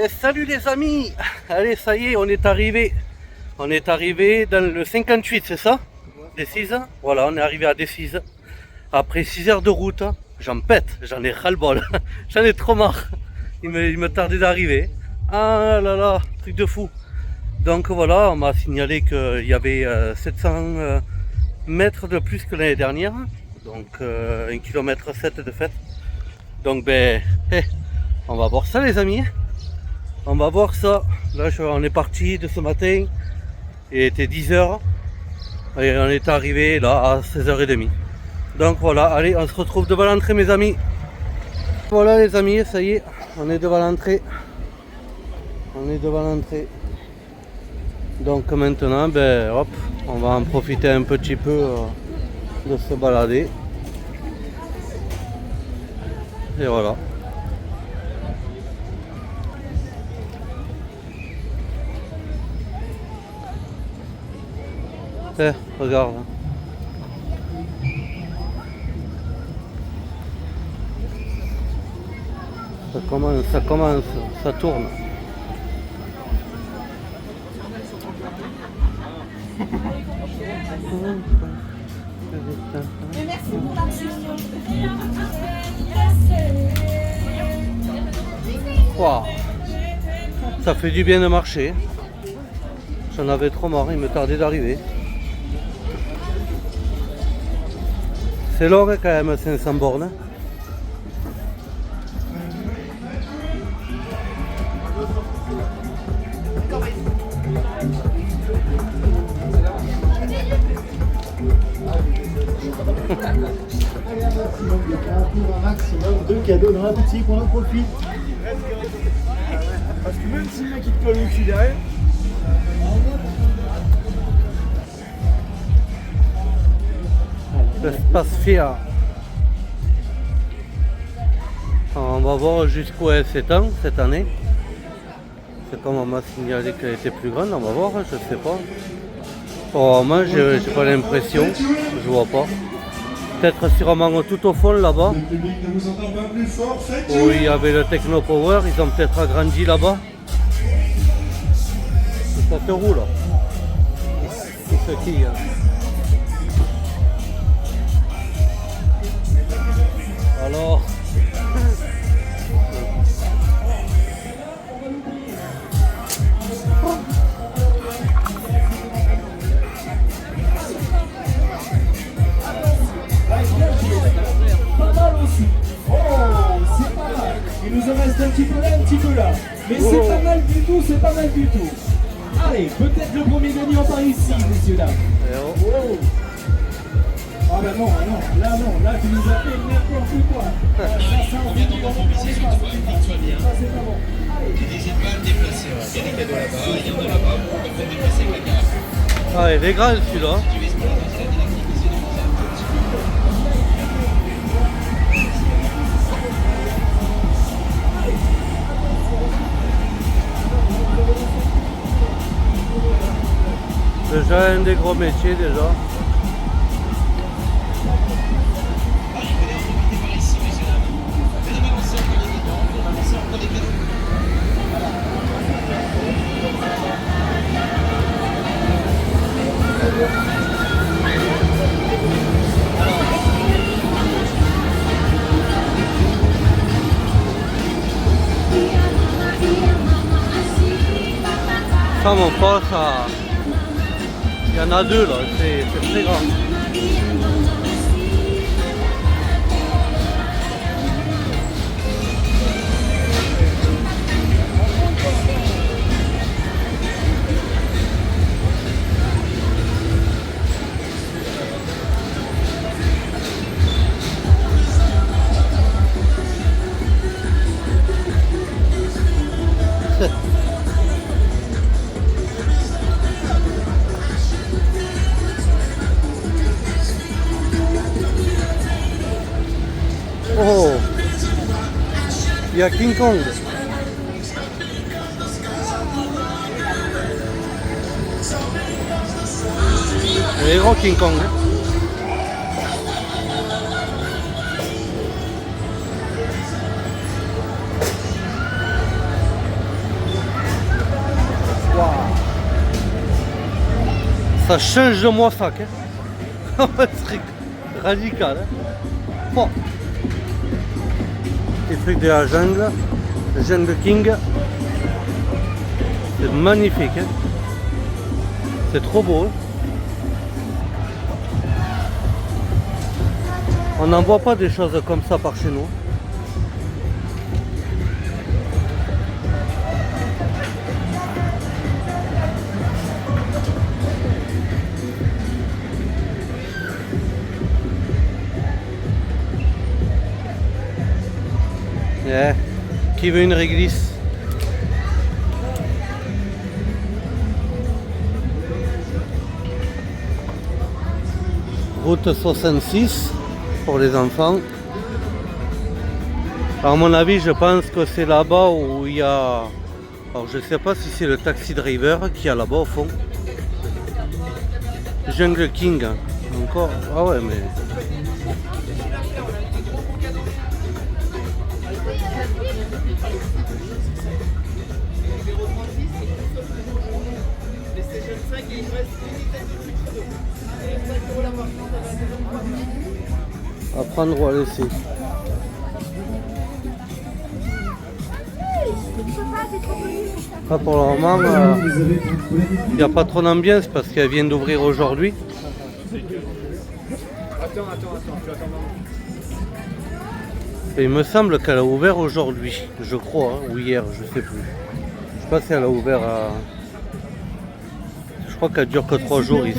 Et salut les amis. Allez, ça y est, on est arrivé. On est arrivé dans le 58, c'est ça? Decize. Voilà, on est arrivé à Decize. Après 6 heures de route, j'en pète, j'en ai ras-le-bol. J'en ai trop marre. Il me tardait d'arriver. Ah là là, truc de fou. Donc voilà, on m'a signalé qu'il y avait 700 mètres de plus que l'année dernière. Donc 1 km 7 de fait. Donc on va voir ça les amis. On va voir ça. Là on est parti de ce matin. Il était 10 h. Et on est arrivé là à 16 h 30. Donc voilà, allez, on se retrouve devant l'entrée mes amis. Voilà les amis, ça y est, on est devant l'entrée. On est devant l'entrée. Donc maintenant, hop, on va en profiter un petit peu de se balader. Et voilà. Regarde. Ça commence, ça tourne. Merci pour l'action. Wow. Ça fait du bien de marcher. J'en avais trop marre, il me tardait d'arriver. C'est long quand même, 500 bornes. Un maximum de cadeaux dans la boutique, on en profite. Parce que même si le mec il te colle au cul derrière. L'espace Fiat. On va voir jusqu'où elle s'étend cette année. C'est comme on m'a signalé qu'elle était plus grande, on va voir, je sais pas. Oh, moi j'ai pas l'impression, je vois pas. Peut-être sûrement tout au fond là-bas. Où il y avait le Techno Power, ils ont peut-être agrandi là-bas. Ça te roule là. C'est ce qui. Alors. Pas mal aussi. Oh, c'est pas mal. Il nous en reste un petit peu là, un petit peu là. Mais c'est pas mal du tout, c'est pas mal du tout. Allez, peut-être le premier gagnant par ici, messieurs dames. Oh. Ah bah non, là tu nous as fait n'importe quoi. Là, ça on vient d'entendre viser sur toi, Victoire bien. Ça c'est pas bon. Allez. Il y a des épaules déplacées, il y a des cadeaux là-bas, il y en a là-bas, on peut faire déplacer avec la carte. Ah, il est grand celui-là. Déjà un des gros métiers déjà. Ça mon pote, ça... il y en a deux là, c'est très grand. Oh, il y a King Kong. Il est gros King Kong. Ça change de moi ça, hein. C'est radical. Hein. Bon. Les trucs de la jungle, le Jungle King. C'est magnifique. Hein. C'est trop beau. Hein. On n'en voit pas des choses comme ça par chez nous. Yeah. Qui veut une réglisse? Route 66 pour les enfants. À mon avis, je pense que c'est là-bas où il y a... Alors je ne sais pas si c'est le taxi driver qui est là-bas au fond. Jungle King. Encore. Ah ouais, mais... À prendre ou à laisser. Pas pour le moment, il n'y a pas trop d'ambiance parce qu'elle vient d'ouvrir aujourd'hui. Et il me semble qu'elle a ouvert aujourd'hui, je crois, hein, ou hier, je sais plus. Je sais pas si elle a ouvert à... Je crois qu'elle dure que 3 jours ici.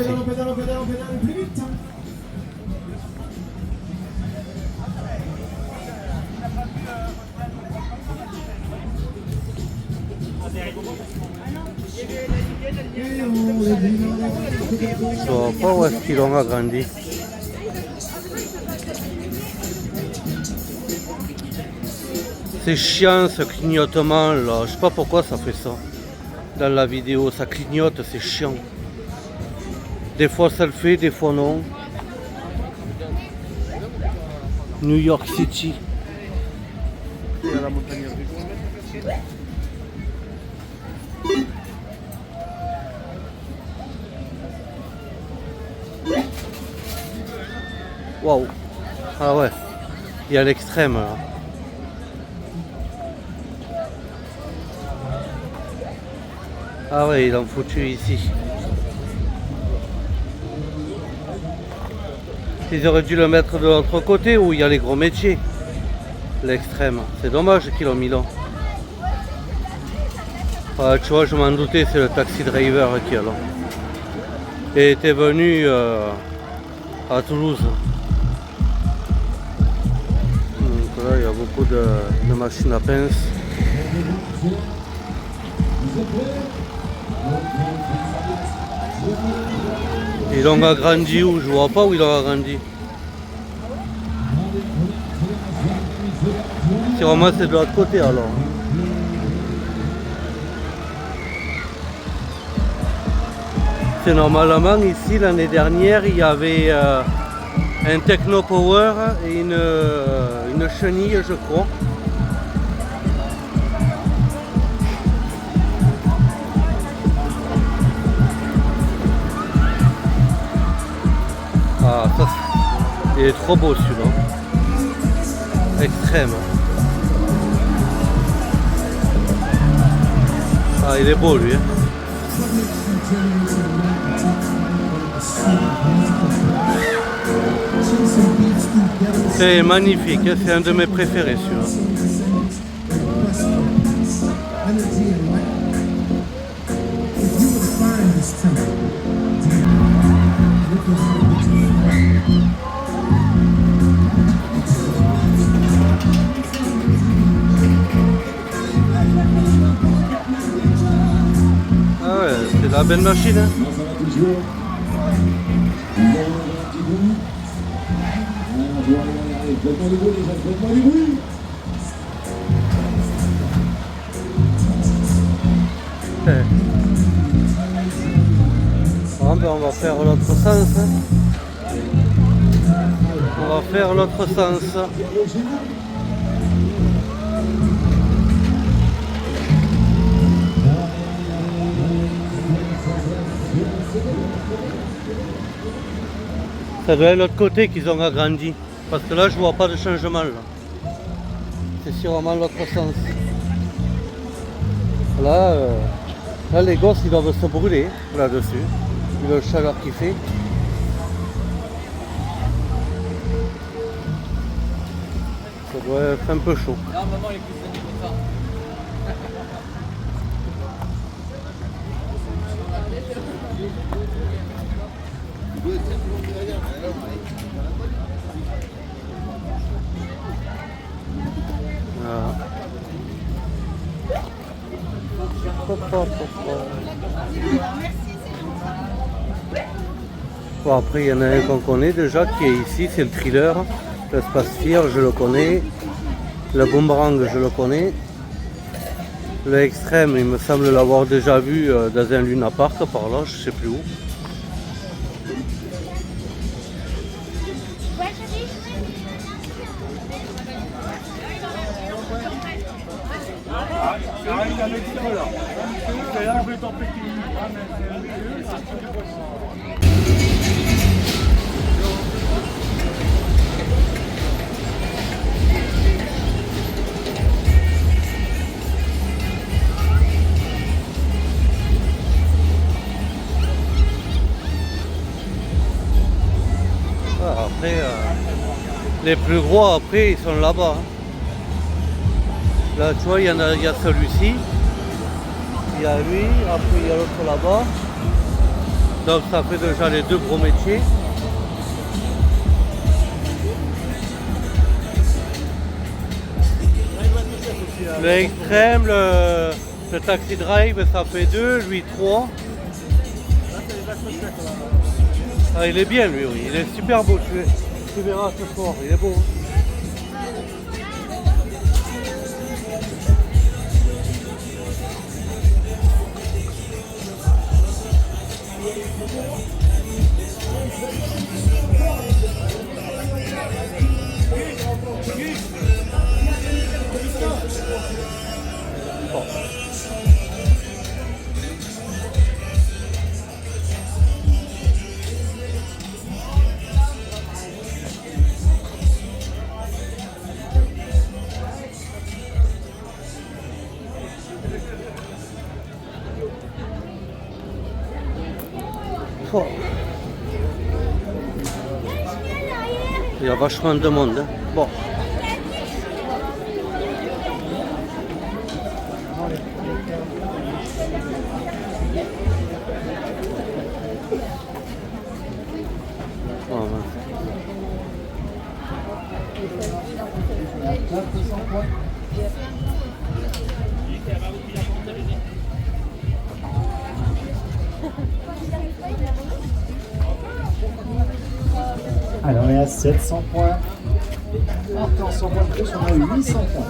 Je vois pas où est-ce qu'ils l'ont agrandi. C'est chiant ce clignotement là, je sais pas pourquoi ça fait ça. Dans la vidéo, ça clignote, c'est chiant. Des fois ça le fait, des fois non. New York City. Waouh. Ah ouais, il y a l'extrême là. Ah ouais, ils l'ont foutu ici. Ils auraient dû le mettre de l'autre côté où il y a les gros métiers. L'extrême. C'est dommage qu'ils l'ont mis là. Tu vois, je m'en doutais, c'est le taxi driver qui est là. Et était venu à Toulouse. Donc là, il y a beaucoup de machines à pince. Ils l'ont agrandi où? Je vois pas où ils l'ont agrandi. C'est vraiment c'est de l'autre côté alors. C'est normalement ici l'année dernière il y avait un Techno Power et une chenille je crois. Ah, ça, il est trop beau celui-là. Extrême. Ah, il est beau lui. Hein. C'est magnifique, hein. C'est un de mes préférés celui-là. Ah ouais, c'est la belle machine. Hein. Bon, ben on va faire l'autre sens. On va faire l'autre sens. Ça doit être l'autre côté qu'ils ont agrandi. Parce que là, je vois pas de changement. Là. C'est sûrement l'autre sens. Là, là, les gosses, ils doivent se brûler là-dessus. Vu le chaleur qu'il fait. Ça doit être un peu chaud. Non, maman, il est plus fatigué que ça. Voilà. Bon, après, il y en a un qu'on connaît déjà qui est ici, c'est le thriller. Le Spasphere, je le connais. Le boomerang, je le connais. Le extrême, il me semble l'avoir déjà vu dans un Luna Park par là, je sais plus où. Après, les plus gros, après, ils sont là-bas. Là, tu vois, il y a celui-ci. Il y a lui, après il y a l'autre là-bas. Donc ça fait déjà les deux gros métiers. Le extrême, le taxi drive, ça fait 2, lui 3. Ah, il est bien lui, oui. Il est super beau, tu verras ce soir, il est beau. Bon. Oh. Il y a vachement de monde. Hein. Bon. Alors on est à 700 points. Encore 100 points de plus, on a 800 points.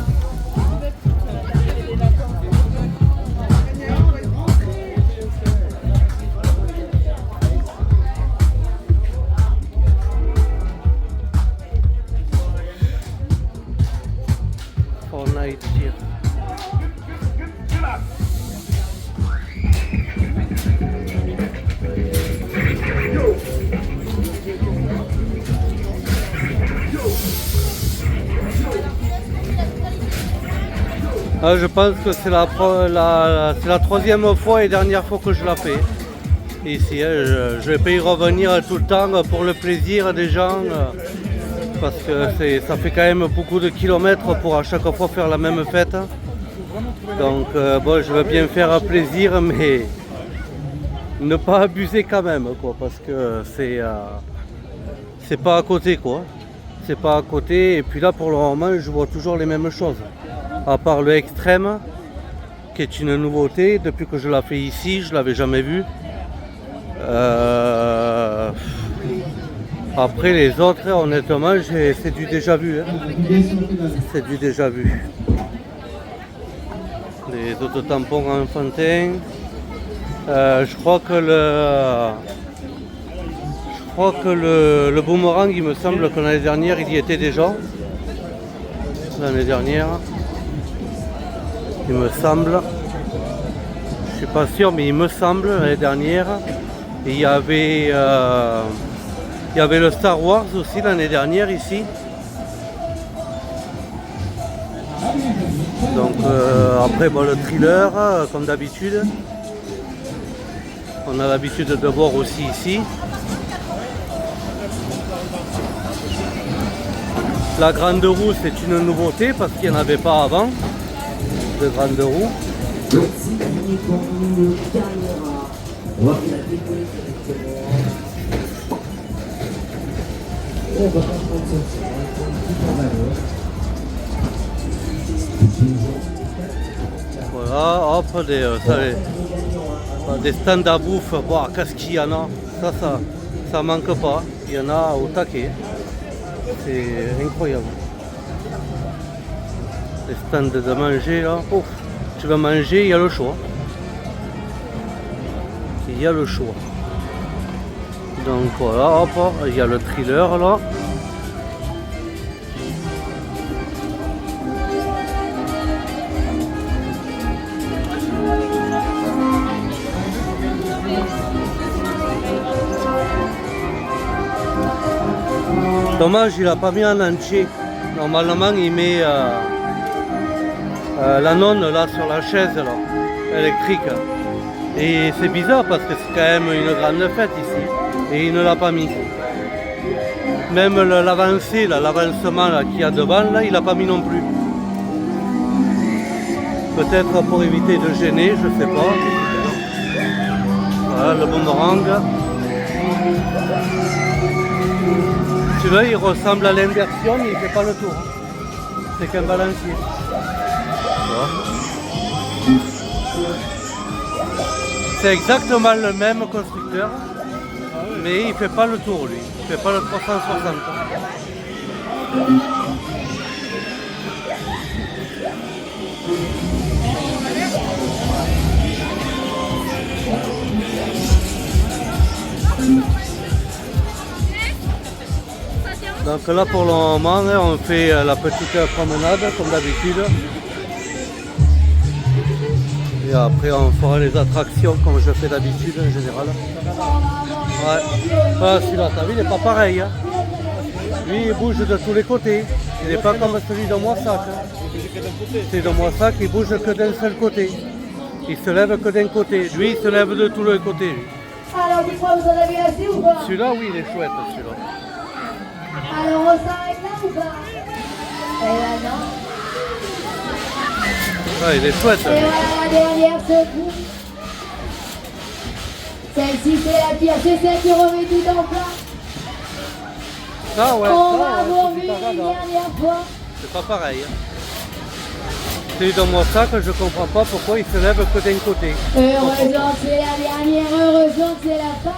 Fortnite here. Ah, je pense que c'est la troisième fois et dernière fois que je la fais ici. Hein. Je vais pas y revenir tout le temps pour le plaisir des gens parce que ça fait quand même beaucoup de kilomètres pour à chaque fois faire la même fête. Donc bon, je veux bien faire plaisir, mais ne pas abuser quand même, quoi, parce que c'est pas à côté, quoi. C'est pas à côté. Et puis là, pour le moment, je vois toujours les mêmes choses. À part le extrême, qui est une nouveauté, depuis que je l'ai fait ici, je l'avais jamais vu. Après les autres, honnêtement, c'est du déjà vu. Hein. C'est du déjà vu. Les autotampons enfantins. Je crois que le boomerang, il me semble que l'année dernière, il y était déjà. L'année dernière. Il me semble, je suis pas sûr, mais il me semble l'année dernière, il y avait Il y avait le Star Wars aussi l'année dernière ici. Donc après bon, le thriller comme d'habitude. On a l'habitude de voir aussi ici. La grande roue c'est une nouveauté parce qu'il n'y en avait pas avant de grande roue. Voilà, hop, des stands à bouffe, bon, qu'est-ce qu'il y en a, ça manque pas, il y en a au taquet, c'est incroyable. Les stands de manger là, ouf, tu vas manger, il y a le choix. Il y a le choix. Donc voilà, hop, il y a le thriller là. Dommage, il n'a pas mis en entier. Normalement, il met la nonne là sur la chaise là, électrique. Et c'est bizarre parce que c'est quand même une grande fête ici. Et il ne l'a pas mis. Même l'avancée, l'avancement qu'il y a devant, là, il n'a pas mis non plus. Peut-être pour éviter de gêner, je sais pas. Voilà le boomerang. Celui-là, il ressemble à l'inversion, mais il ne fait pas le tour. C'est qu'un balancier. Voilà. C'est exactement le même constructeur, mais il ne fait pas le tour, lui. Il ne fait pas le 360. Donc là pour le moment on fait la petite promenade comme d'habitude. Et après on fera les attractions comme je fais d'habitude en général. Ouais. Voilà, celui-là, t'as vu, il n'est pas pareil. Hein. Lui il bouge de tous les côtés. Il n'est pas comme celui de Moissac. C'est de Moissac, il bouge que d'un seul côté. Il se lève que d'un côté. Lui il se lève de tous les côtés. Lui. Alors dites-moi, vous en avez assez ou pas? Celui-là oui il est chouette celui-là. Alors on s'arrête là ou pas? Eh ben non. Ah, il est chouette. Et voilà la dernière secours. Celle-ci c'est la pire, c'est celle qui remet tout en place. Ça ouais, On ça, va ouais, voir c'est une du tarada. dernière fois. C'est pas pareil. Hein. C'est dans moi ça que je comprends pas pourquoi il se lève que d'un côté. Heureusement que c'est la dernière, heureusement que c'est la fin.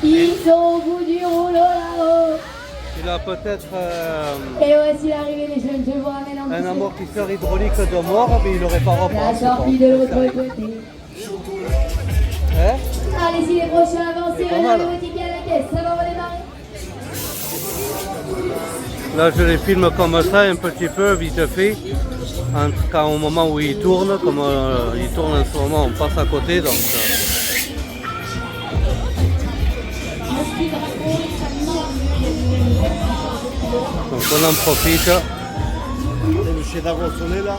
Ils sont au bout du rouleau là-haut. Il a peut-être Et voici l'arrivée des jeunes chevaux amenant un amortisseur hydraulique de mort, mais il n'aurait pas la reprendre. sortie de l'autre côté. Hein? Allez, si les prochains avancent, C'est pas dans mal. le boutique à la caisse, ça va redémarrer. Là je les filme comme ça un petit peu vite fait. Quand au moment où ils tournent, comme ils tournent en ce moment, on passe à côté. Donc on en profite. Le cheddar au soleil là,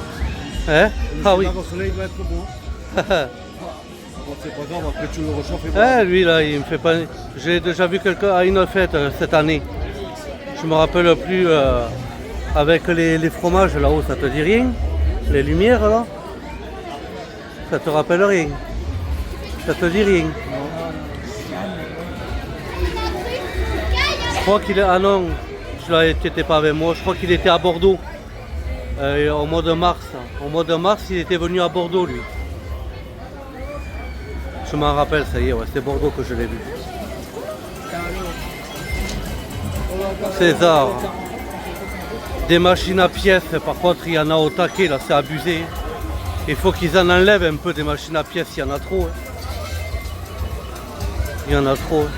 Hein? Ah oui. le cheddar au soleil doit être bon. Bon, c'est pas grave, après tu le réchauffes et Ouais, lui là, il me fait pas. J'ai déjà vu quelqu'un à une fête cette année. Je me rappelle plus avec les fromages là-haut, ça te dit rien? Les lumières là? Ça te rappelle rien? Ça te dit rien? Je crois qu'il est. Ah non, tu n'étais pas avec moi, je crois qu'il était à Bordeaux. Au mois de mars. Au mois de mars, il était venu à Bordeaux lui. Je m'en rappelle, ça y est, ouais, c'est Bordeaux que je l'ai vu. César. Des machines à pièces, par contre il y en a au taquet, là c'est abusé. Il faut qu'ils en enlèvent un peu des machines à pièces, il y en a trop. Hein. Il y en a trop. Hein.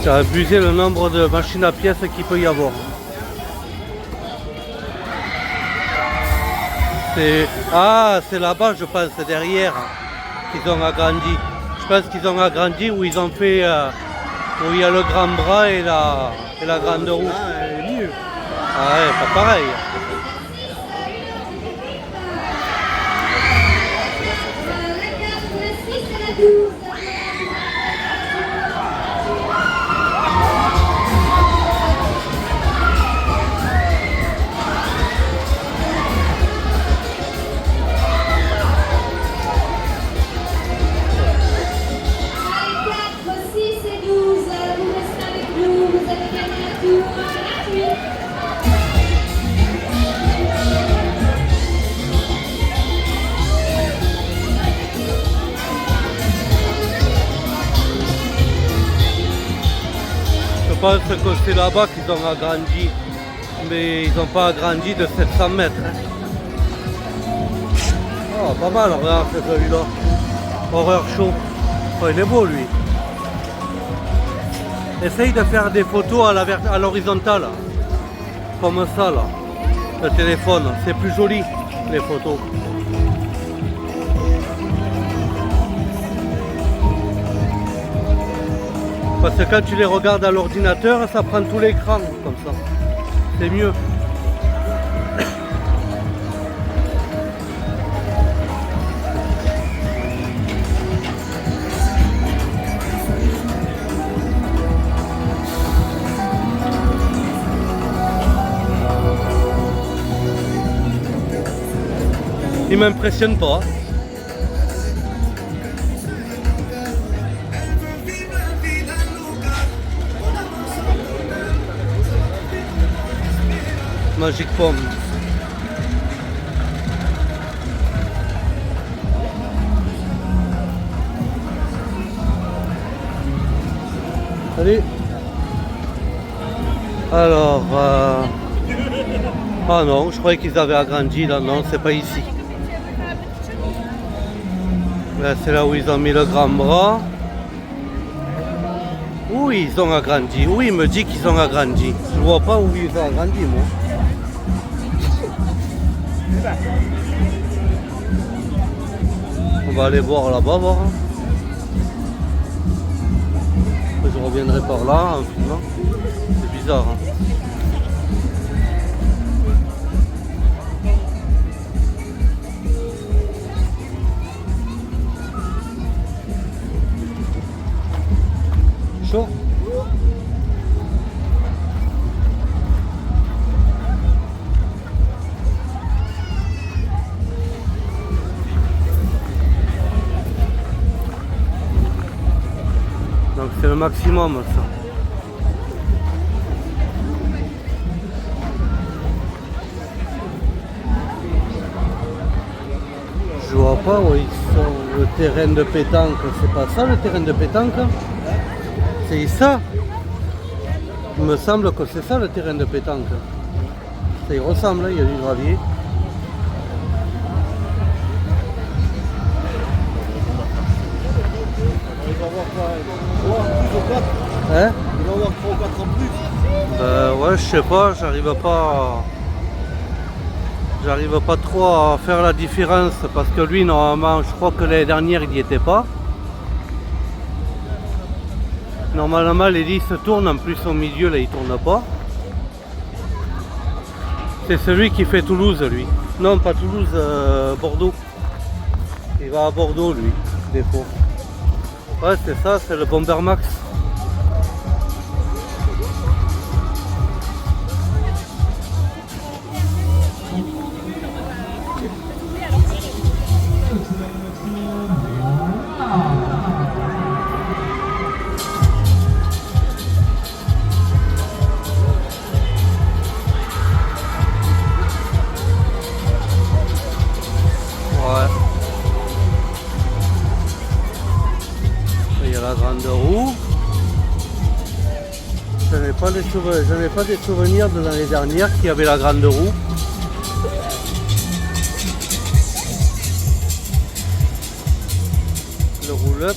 C'est abusé le nombre de machines à pièces qu'il peut y avoir. Ah, c'est là-bas, je pense, c'est derrière qu'ils ont agrandi. Je Je pense qu'ils ont agrandi où ils ont fait où il y a le grand bras et la grande roue. Ah, elle est mieux. Ah ouais, pas pareil. Je pense que c'est là-bas qu'ils ont agrandi, mais ils n'ont pas agrandi de 700 mètres. Oh, pas mal, regarde celui-là. Horreur show. Oh, il est beau lui. Essaye de faire des photos à l'horizontale, comme ça là. Le téléphone, c'est plus joli les photos. Parce que quand tu les regardes à l'ordinateur, ça prend tout l'écran comme ça. C'est mieux. Il m'impressionne pas. Magic Pomme. Allez. Alors, ah non, je croyais qu'ils avaient agrandi là, non, c'est pas ici. Là, c'est là où ils ont mis le grand bras. Oui, ils ont agrandi. Oui, il me dit qu'ils ont agrandi. Je vois pas où ils ont agrandi, moi. On va aller voir là-bas, voir. Je reviendrai par là en filmant. C'est bizarre. Hein. Chaud. Donc c'est le maximum ça. Je vois pas où ils sont. Le terrain de pétanque, c'est pas ça le terrain de pétanque? C'est ça. Il me semble que c'est ça le terrain de pétanque. Ça y ressemble, il y a du gravier. Il va avoir quoi? 3 ou 4? Hein? Il va avoir 3 ou 4 en plus. Ouais, je sais pas, j'arrive pas trop à faire la différence parce que lui normalement je crois que l'année dernière il n'y était pas. Normalement l'hélice tourne, en plus au milieu là il tourne pas. C'est celui qui fait Toulouse lui. Non pas Toulouse, Bordeaux. Il va à Bordeaux lui, des fois. Ouais c'est ça, c'est le Bomber Max. Il y a la grande roue. Je n'ai pas des souvenirs de l'année dernière qu'il y avait la grande roue. Le roll-up.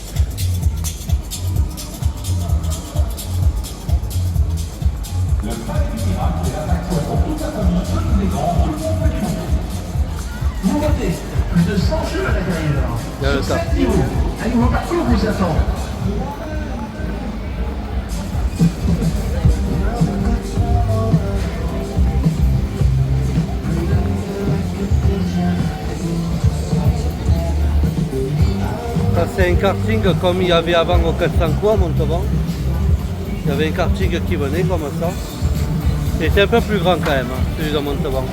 Il y a le tas. Allez, on va partir au bout, Satan. Ça c'est un karting comme il y avait avant au 400 coups à Montauban. Il y avait un karting qui venait comme ça. C'était un peu plus grand quand même, hein, celui de Montauban.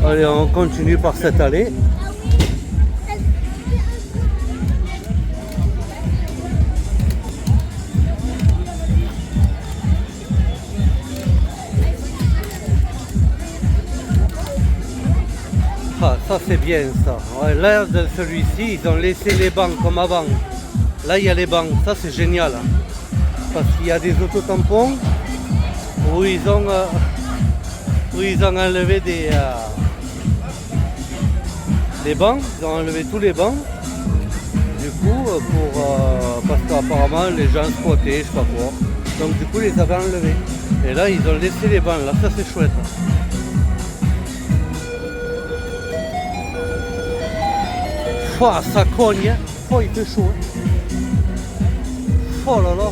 Allez, on continue par cette allée. Ah, ça c'est bien ça. Ouais, là, dans celui-ci, ils ont laissé les bancs comme avant. Là, il y a les bancs. Ça, c'est génial. Hein. Parce qu'il y a des autotampons où ils ont enlevé des bancs. Ils ont enlevé tous les bancs. Du coup, parce qu'apparemment, les gens squattaient, je sais pas quoi. Donc, du coup, ils les avaient enlevés. Et là, ils ont laissé les bancs. Là, ça, c'est chouette. Oh, ça cogne, hein. Oh, il fait chaud. Hein. Oh là là.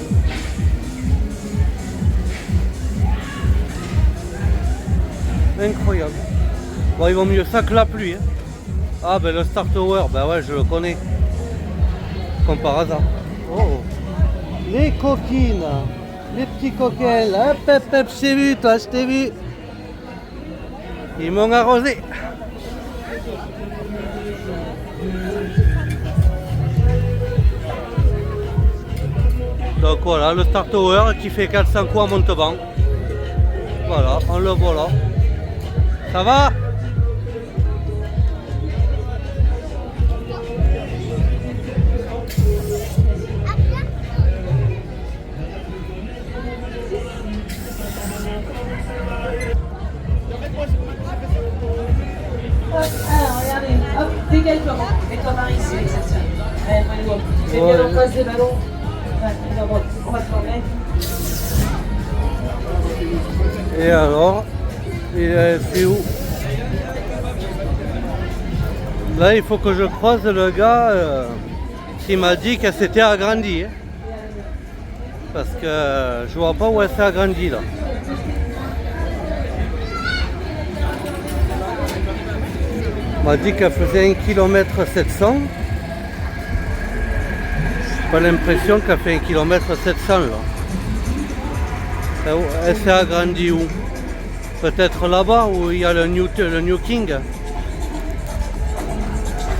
Incroyable. Bon, il vaut mieux ça que la pluie. Hein. Ah, ben le Star Tower, ben ouais, je le connais. Comme par hasard. Oh. Les coquines. Les petits coquins, là. Hop, hop, hop, je t'ai vu, toi, je t'ai vu. Ils m'ont arrosé. Donc voilà, le Star Tower qui fait 400 coups à Montauban. Voilà, on le voit là. Ça va? Alors, regardez, hop, dégage-toi, et ton mari ici avec cette sœur. C'est bien en face des ballons. On va te former. Et alors, c'est où? Là, il faut que je croise le gars qui m'a dit qu'elle s'était agrandie. Hein. Parce que je vois pas où elle s'est agrandie là. On m'a dit qu'elle faisait 1 km 700. J'ai pas l'impression qu'elle fait 1 km 700 là. Elle s'est agrandie où? Peut-être là-bas où il y a le New King.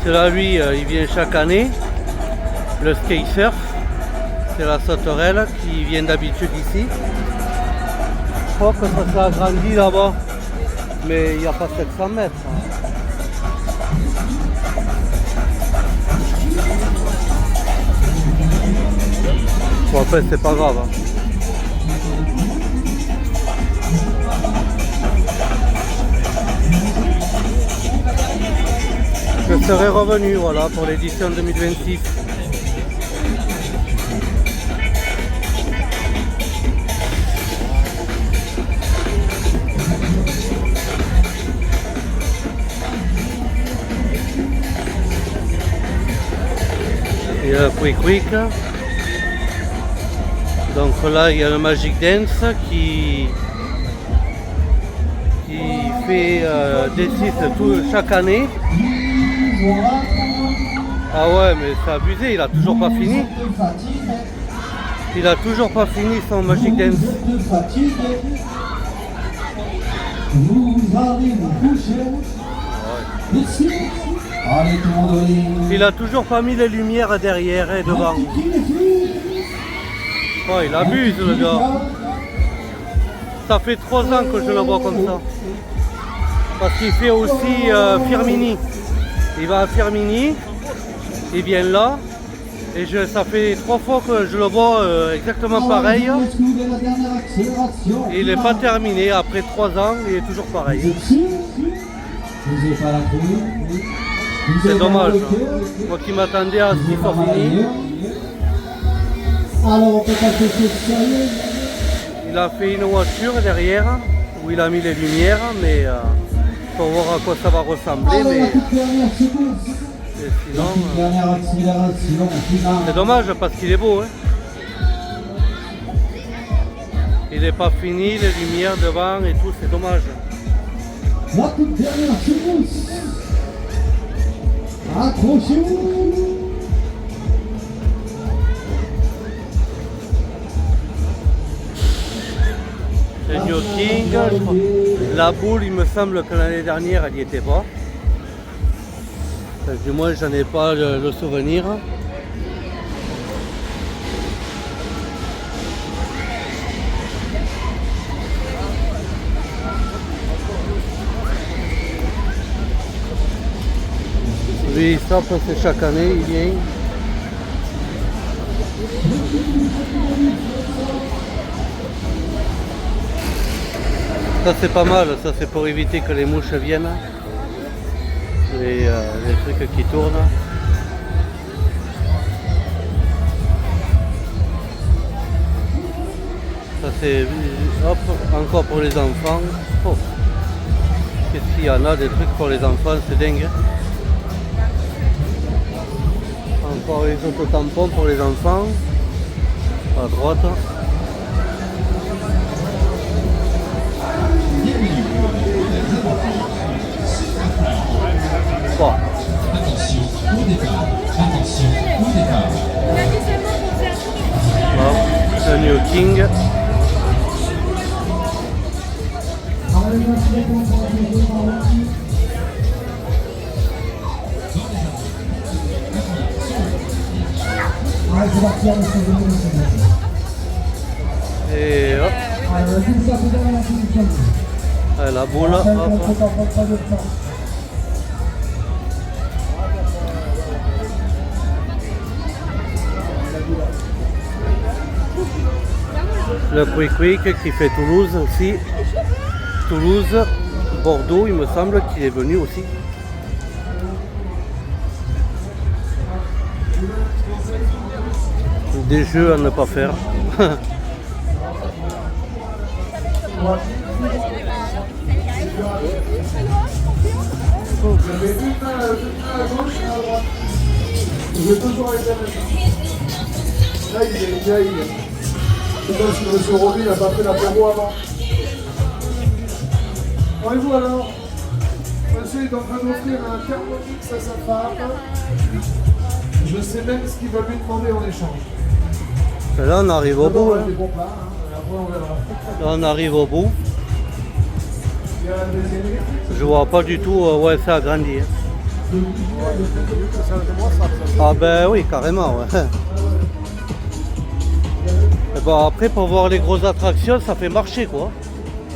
C'est là, lui, il vient chaque année. Le skate surf. C'est la sauterelle qui vient d'habitude ici. Je crois que ça s'est agrandi là-bas. Mais il n'y a pas 700 mètres. Hein. Bon, après, c'est pas grave. Hein. Je serai revenu, voilà, pour l'édition 2026. Et le Quick. Donc là, il y a le Magic Dance qui fait des sites chaque année. Ah ouais, mais c'est abusé, il a toujours pas fini. Il a toujours pas fini son Magic Dance. Il a toujours pas mis les lumières derrière et devant. Oh, il abuse le gars. Ça fait 3 ans que je le vois comme ça. Parce qu'il fait aussi Firmini. Il va à Firmini, il vient là, et ça fait 3 fois que je le vois exactement pareil. Et il n'est pas terminé, après 3 ans, il est toujours pareil. José Falaco. C'est dommage. Moi qui m'attendais à ce qu'il soit fini. Alors on peut passer sur le sérieux. Il a fait une voiture derrière où il a mis les lumières, mais pour voir à quoi ça va ressembler. Alors la Mais toute dernière seconde. et sinon, La toute dernière accélération finale. c'est dommage parce qu'il est beau. Hein. Il n'est pas fini, les lumières devant et tout, c'est dommage. La toute dernière secousse. Accrochez-vous. Le New King, je crois. La boule, il me semble que l'année dernière, elle n'y était pas. Enfin, du moins, j'en ai pas le souvenir. Lui, ça, c'est chaque année, il vient. Ça c'est pas mal, ça c'est pour éviter que les mouches viennent. Les trucs qui tournent. Ça c'est hop, encore pour les enfants. Oh. Qu'est-ce qu'il y en a des trucs pour les enfants, c'est dingue. Encore les autotampons pour les enfants. À droite. Bon. Bon, le New King. Et hop. Ah, la boule, hop. Le Quick qui fait Toulouse aussi. Toulouse, Bordeaux, il me semble qu'il est venu aussi. Des jeux à ne pas faire. Je vais toujours aller là, il est. Je sais pas si M. Roby n'a pas fait l'apéro avant. Et vous alors? Monsieur est en train d'offrir un Thermomix à sa femme. Je sais même ce qu'il va lui demander en échange. Là on arrive au bout. Hein. Des bons plats, hein. Après on verra. Là on arrive au bout. Il y a un deuxième litre. Je vois pas du tout où elle s'est agrandie. Hein. Ah ben oui, carrément. Ouais. Et bon, après pour voir les grosses attractions, ça fait marcher quoi.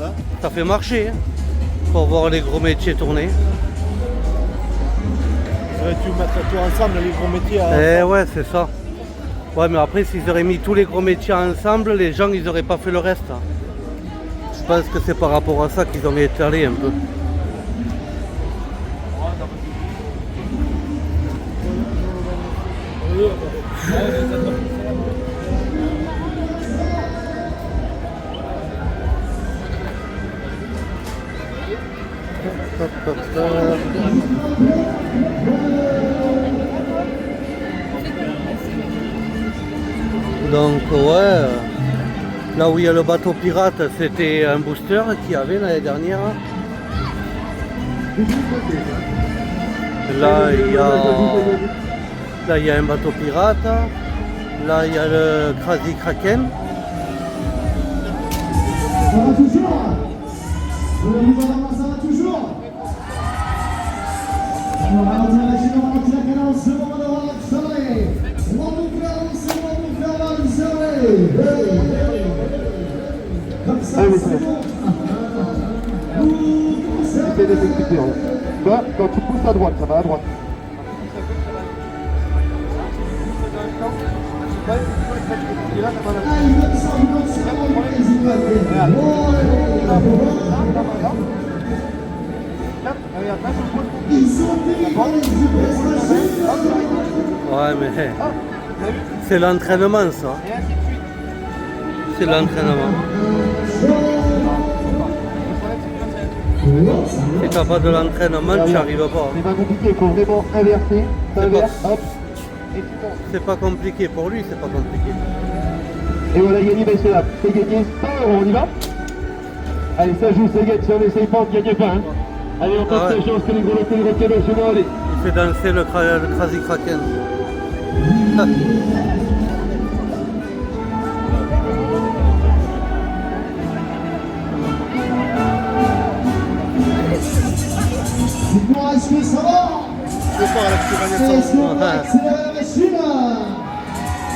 Hein? Ça fait marcher hein, pour voir les gros métiers tourner. Tu mets tout ensemble les gros métiers. Eh ouais, c'est ça. Ouais, mais après s'ils auraient mis tous les gros métiers ensemble, les gens ils auraient pas fait le reste. Hein. Je pense que c'est par rapport à ça qu'ils ont étalé un peu. Donc ouais, là où il y a le bateau pirate, c'était un booster qu'il y avait l'année dernière. Là il y a un bateau pirate. Là il y a le Crazy Kraken. Ça va toujours? Ça va toujours? On va ralentir la chaîne, on va ralentir la cadence, on va devoir accélérer. On va vous faire avancer. Comme ça, c'est bon. C'est des exécutés. Quand tu pousses à droite, ça va à droite. Ouais, mais c'est l'entraînement, ça. C'est l'entraînement. Si t'as pas de l'entraînement, tu n'y arrives pas. C'est pas compliqué, il faut vraiment inverser. T'inverses, hop, et tu montes. C'est pas compliqué, pour lui, c'est pas compliqué. Et voilà, gagné, messieurs, là. C'est gagné 100 €, on y va? Allez, ça joue, ça gagne, si on n'essaye pas, on ne gagne pas. Hein. Allez, on passe la chance que les gros lotés de retiennent le chemin, allez. Il fait danser le Crazy Kraken. Dites-moi, est-ce que ça va? Est-ce qu'on va accélérer la machine?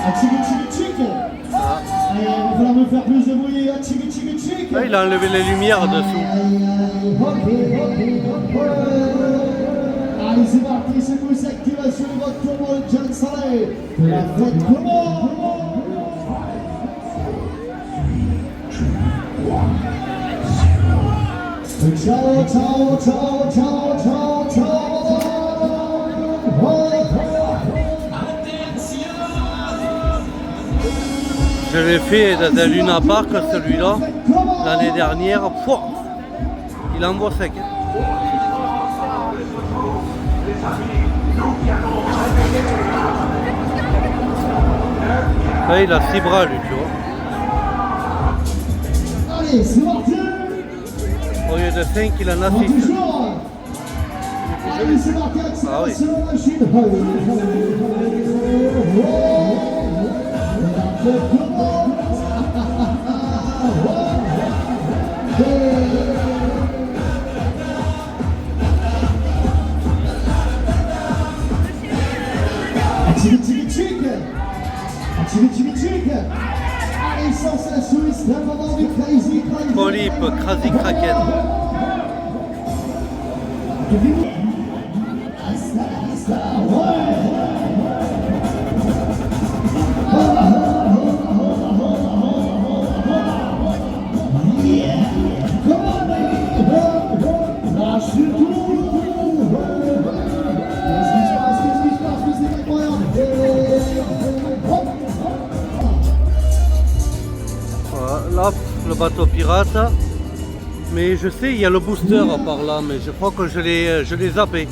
Ah, tchigi tchigi tchik. Allez, il va falloir me faire plus de bruit. Ah, tchigi tchigi tchik. Là, il a enlevé les lumières dessous. Allez, c'est parti, c'est pour cette activation de votre tour pour le John Saleh. La fête commence. Ciao, ciao, ciao, ciao, ciao, ciao. Je l'ai fait dans un Luna Park, celui-là, l'année dernière. Pouah, il envoie sec. Là, il a 6 bras, lui, tu vois. Allez, c'est parti. Au lieu de 5, il en a 6. Toujours. Allez, c'est parti, accélération de la machine. Allez, sensation extrêmement du Crazy Kraken. Polype, Crazy Kraken. Là, le bateau pirate, mais je sais, il y a le booster par là, mais je crois que je l'ai zappé.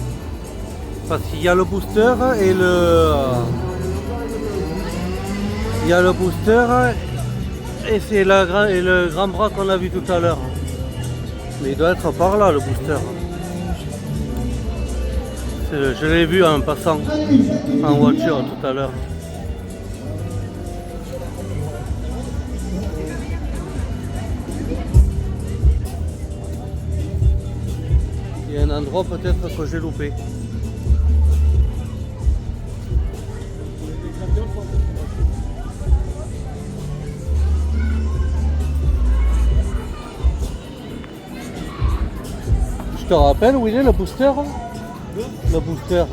Parce qu'il y a le booster et il y a le booster et c'est le grand bras qu'on a vu tout à l'heure. Mais il doit être par là, le booster. Je l'ai vu en passant en voiture tout à l'heure. Il y a un endroit peut-être que j'ai loupé. Je te rappelle où il est le booster? Le booster.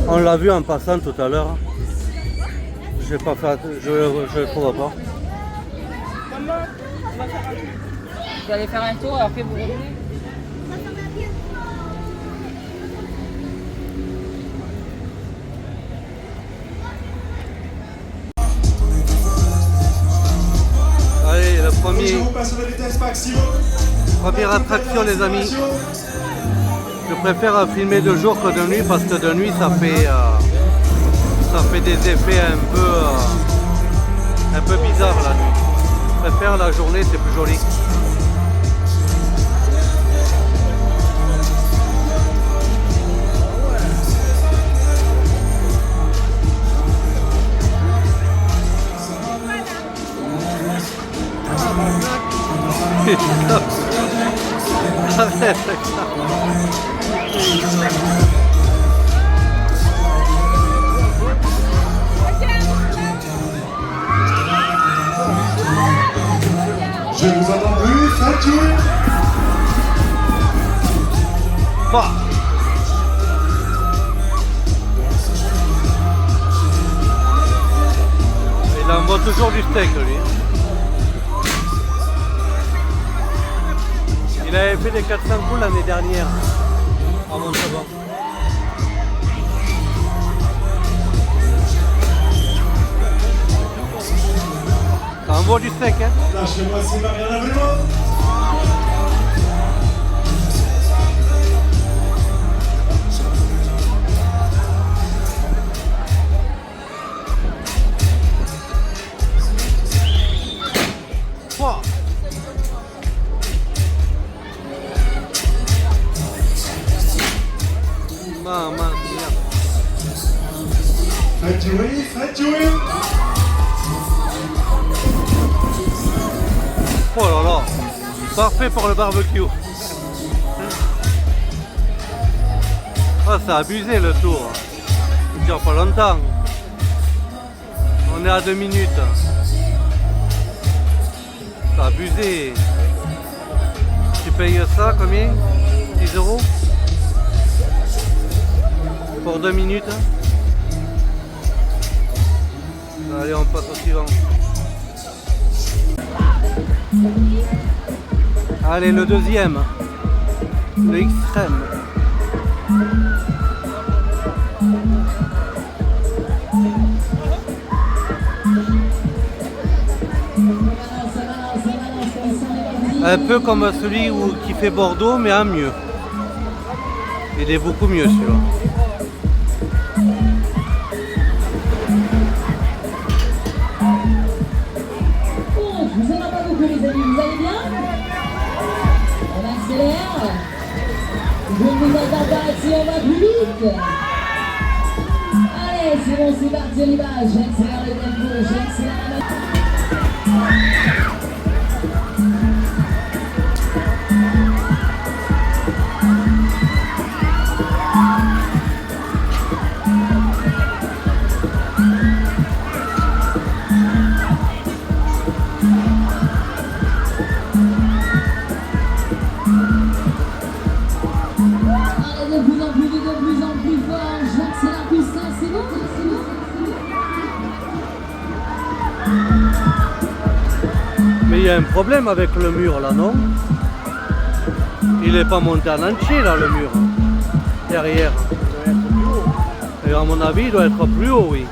On l'a vu en passant tout à l'heure. J'ai pas fait, je le trouve pas. Vous allez faire un tour et après vous revenez. Allez, le première attraction les amis. Je préfère filmer de jour que de nuit parce que de nuit ça fait des effets un peu bizarres la nuit. Je préfère la journée, c'est plus joli. Je vous entends plus, Fatih. Bah. Il envoie toujours du steak lui. Il avait fait des 400 coups l'année dernière. À Montauban. Ça envoie du sec, hein. Lâchez-moi si Mariana Vélo. Wow. Mamma mia. Faites jouer, faites jouer. Oh là là. Parfait pour le barbecue. Ah, ça a abusé le tour. Ça dure pas longtemps. On est à 2 minutes. Ça a abusé. Tu payes ça combien? 10 €? Pour 2 minutes. Allez, on passe au suivant. Allez, le deuxième. Le extrême. Un peu comme celui qui fait Bordeaux, mais en mieux. Il est beaucoup mieux celui-là. Bon, je vous en ai pas beaucoup les amis, vous allez bien? On accélère. Je ne vous entends pas si on va plus vite. Allez, c'est bon, c'est parti, on y va. J'accélère le tempo, j'accélère la Mais il y a un problème avec le mur là, non? Il n'est pas monté en entier là, le mur. Derrière. Et à mon avis, il doit être plus haut, oui.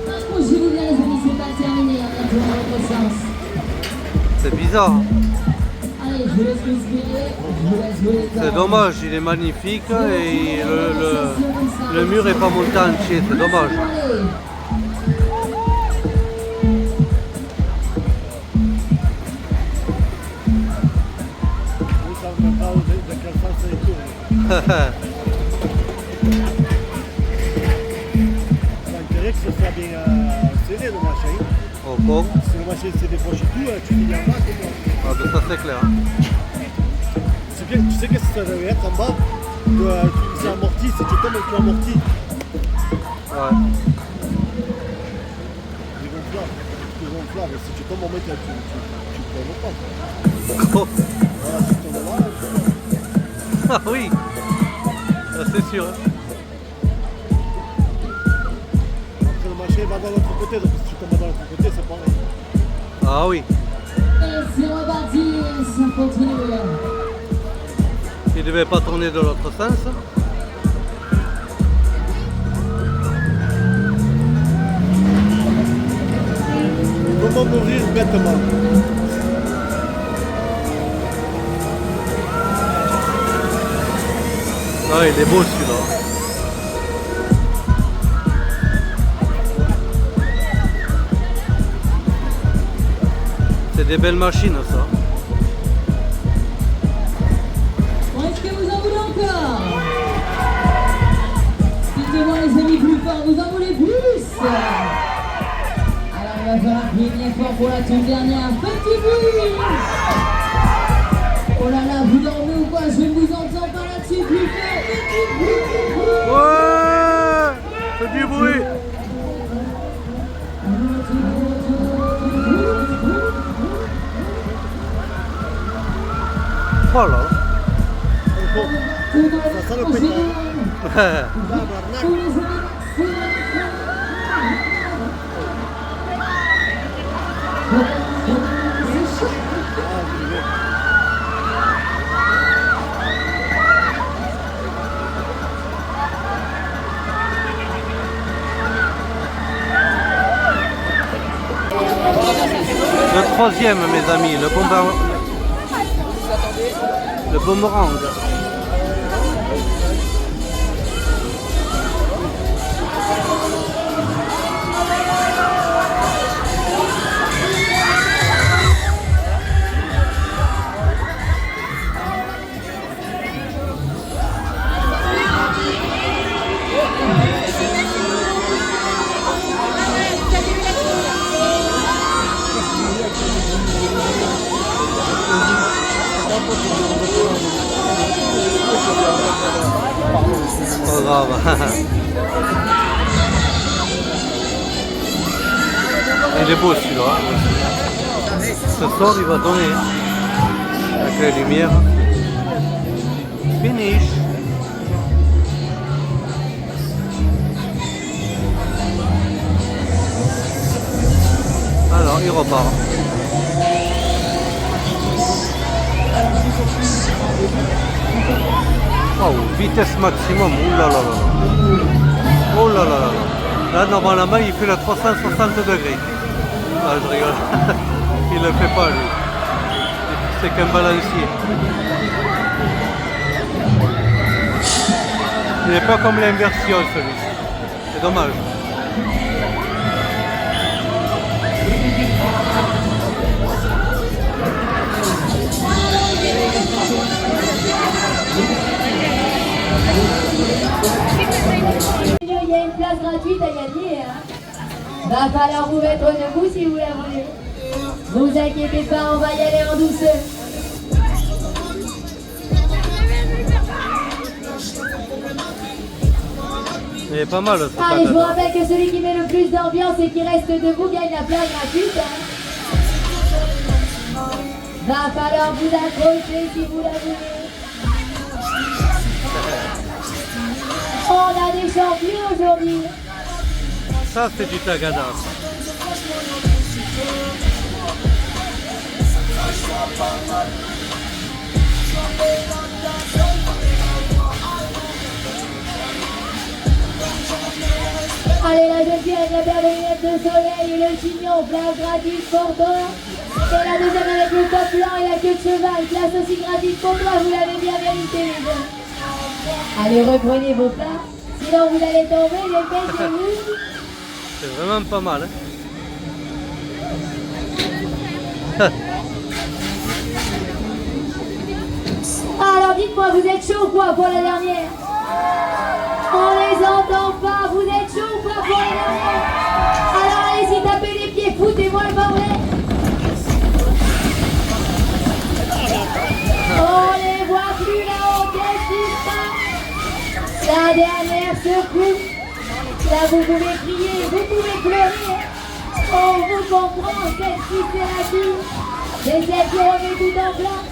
Accrochez-vous bien les amis, c'est pas terminé, on va tourner dans l'autre sens. C'est bizarre. Allez, je vous laisse respirer, je vous laisse jouer les C'est cordes. dommage, il est magnifique et le mur n'est pas monté entier, c'est dommage. Allez. L'intérêt que ce soit bien serré le machin. Encore. Si le machin s'est décroché tout, tu finis en bas. Ah, ben ça c'est clair. Tu sais qu'est-ce que ça devrait être en bas? C'est amorti, si tu tombes, tu amortis. Ouais. Les gonflables, si tu tombes en mètre, tu tombes pas. Oh. Voilà, si tu tombes là, Ah oui, ça, c'est sûr. après le machin va dans l'autre côté, donc si tu tombes dans l'autre côté, c'est pareil. Ah oui, Et c'est reparti, ça continue. il devait pas tourner de l'autre sens. Comment mourir bêtement? Ah, il est beau celui-là. C'est des belles machines ça. Bon, est-ce que vous en voulez encore? Dites-moi les amis plus fort, vous en voulez plus? Alors il va falloir crier bien fort pour la toute dernière. Faites du bruit! Oh là là, vous dormez ou quoi? Je ne vous entends pas là-dessus, plus fort! Faites du bruit! Ouais, fais du bruit. Oh là là. Ça sent le pétard. troisième, mes amis, le boomerang. Pas grave. Il est beau celui-là. Ce soir il va donner avec les lumières. Finish. Alors il repart. Oh, vitesse maximum, oh là là là. Oh là là là. Là normalement il fait la 360 degrés. Ah je rigole. Il le fait pas lui. C'est qu'un balancier. Il n'est pas comme l'inversion celui-ci. C'est dommage. Il y a une place gratuite à gagner. Va falloir vous mettre debout si vous la voulez. Vous inquiétez pas, on va y aller en douceur. Il est pas mal. Allez, je vous rappelle que celui qui met le plus d'ambiance et qui reste debout gagne la place gratuite. Va falloir vous accrocher si vous la voulez. On a des champions aujourd'hui. Ça c'est du tagada. Allez, la jeune fille avec la paire de lunettes de soleil et le chignon, place gratuite pour toi. Et la deuxième avec le top blanc et la queue de cheval, place aussi gratuite pour toi, vous l'avez bien mérité les gars. Allez, reprenez vos plats, sinon vous allez tomber, les têtes de vous. C'est vraiment pas mal. Hein. Alors dites-moi, vous êtes chaud ou quoi pour la dernière? On les entend pas, vous êtes chaud ou quoi pour la dernière? Alors allez-y, tapez les pieds, foutez-moi le bordel. On les voit plus là-haut, qu'est-ce qui se passe? La dernière secoue. Là vous pouvez crier, vous pouvez pleurer. On vous comprend, celle-ci c'est la vie. C'est celle qui remet tout en place.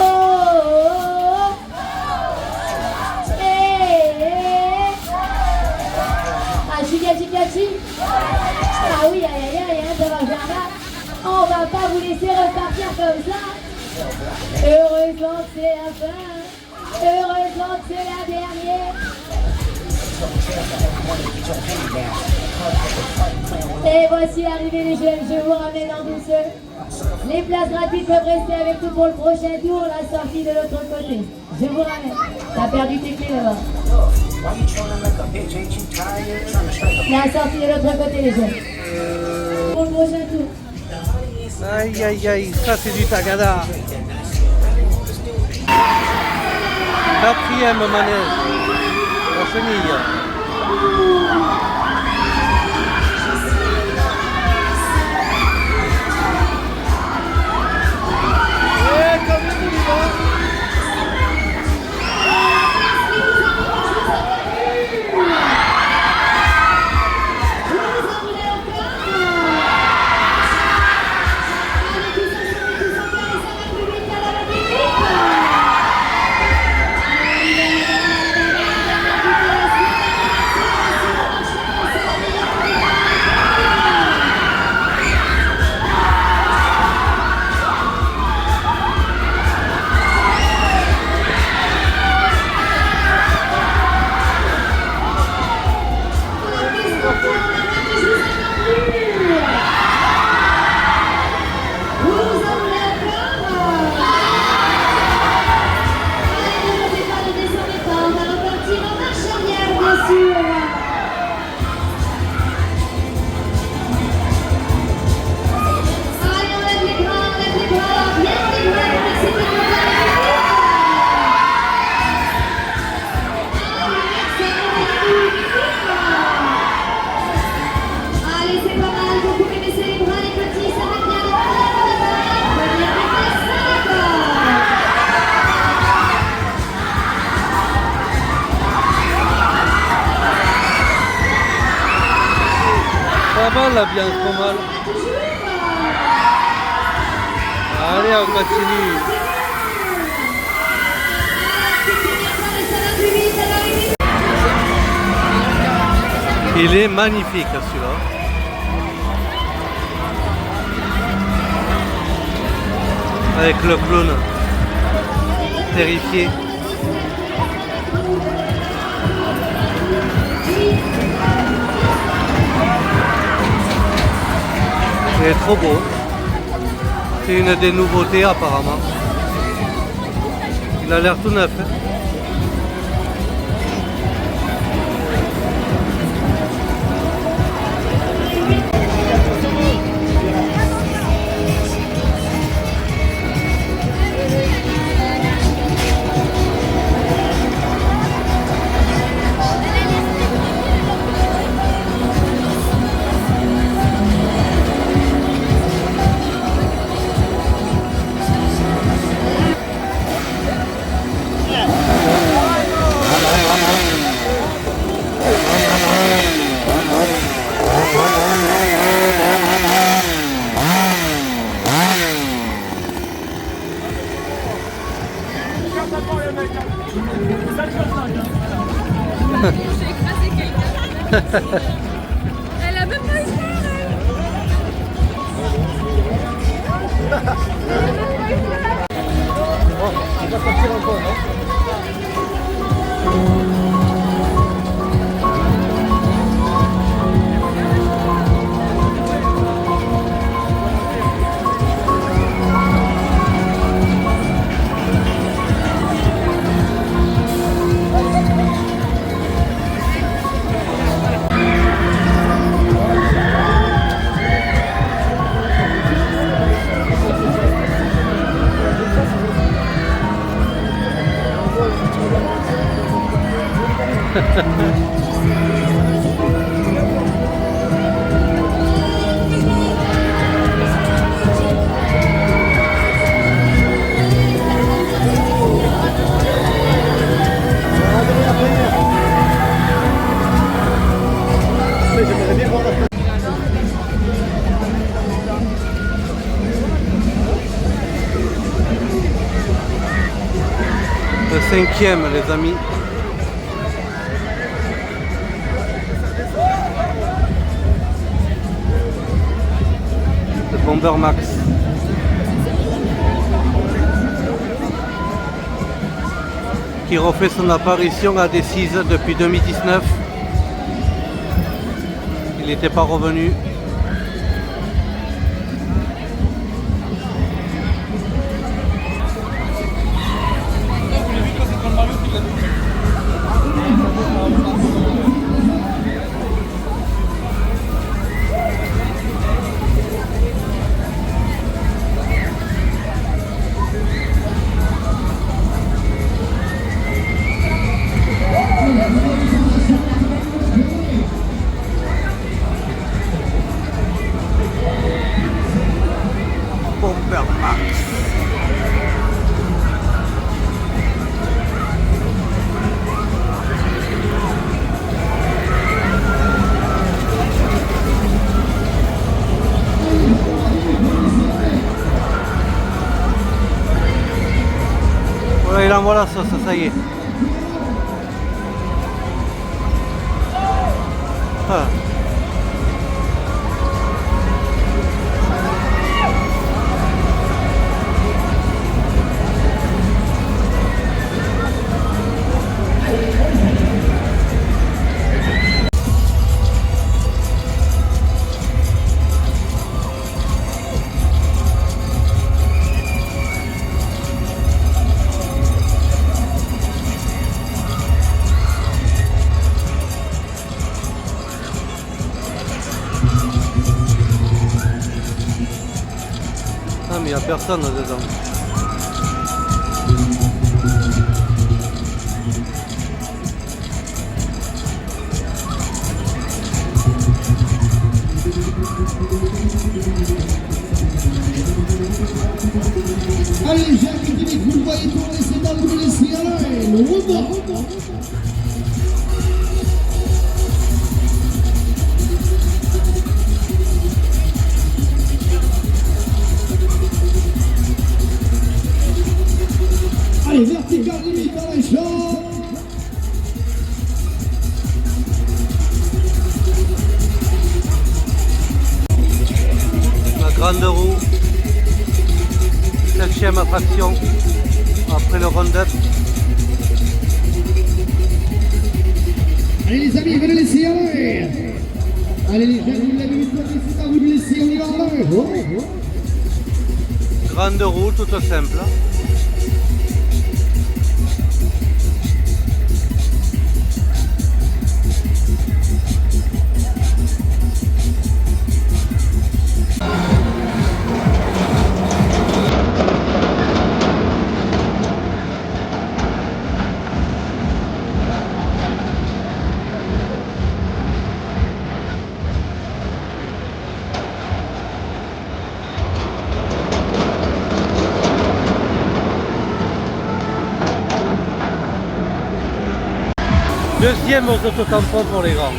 Oh, oh, oh. Ah, chica-chica-chi. Ah oui, aïe, aïe, aïe, ça va faire mal. On va pas vous laisser repartir comme ça. Heureusement que c'est la fin. Heureusement que c'est la dernière. Et voici l'arrivée des jeunes, je vous ramène en douceur. Les places gratuites peuvent rester avec nous pour le prochain tour, la sortie de l'autre côté. Je vous ramène. T'as perdu tes clés là-bas. La sortie de l'autre côté les jeunes. Pour le prochain tour. Aïe aïe aïe, ça c'est du tagada. Quatrième manège. La chenille. l'ambiance, pas mal. Allez, on continue. Il est magnifique celui-là. Avec le clown terrifié. Il est trop beau. C'est une des nouveautés apparemment. Il a l'air tout neuf. Hein. Elle a même pas eu peur, Il va sortir un peu, non? Le 5e, les amis. Le Bomber Max. Qui refait son apparition à Decize depuis 2019. Il n'était pas revenu. Bomber Max. Voilà, il envoie la sauce, ça y est. Ah. Ah mais il n'y a personne dedans. Allez, Jacques et Philippe, vous le voyez tourner, c'est dans le laisser à l'arène. Rebond. Grande roue. 7e attraction après le round-up. Allez les amis, venez laisser aller. Allez les jeunes, vous l'avez vu, c'est à vous de laisser, on y va en l'air. Oh. Grande roue, toute simple. Deuxième aux autotampons pour les grands.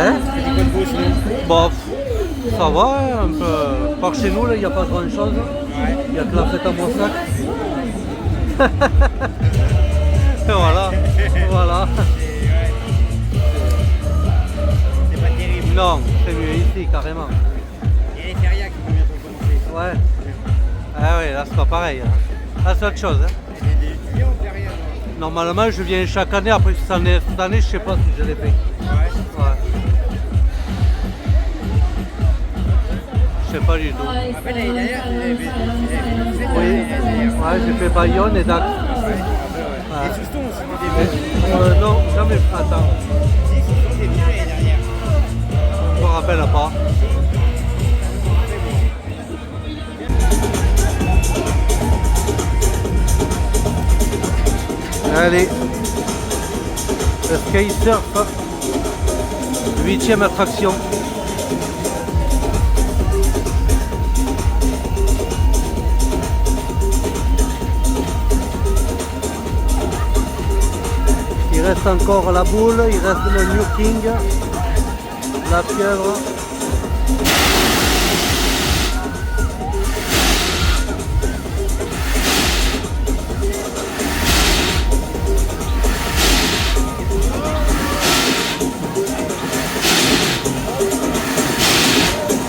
Hein? Bon, ça va, hein, un peu. Par chez nous, il n'y a pas grand chose. Il n'y a que la fête à Monsac. Et voilà, voilà. C'est pas terrible. Non, c'est mieux ici, carrément. Il y a les férias qui vont bientôt commencer. Ouais. Ah ouais, là c'est pas pareil. Hein. Là c'est autre chose. Hein. Il y a des étudiants ou férias? Normalement, je viens chaque année. Après cette année, je sais pas si je l'ai fait. Ouais. Je sais pas du tout. Après l'année dernière, Ouais, j'ai fait Bayonne et Dax. Et Souston aussi, des Non, jamais. Attends, Si, Souston, c'est bien l'année dernière. je me rappelle pas. Allez, le skate surf, 8e attraction. Il reste encore la boule, il reste le New King, la pieuvre.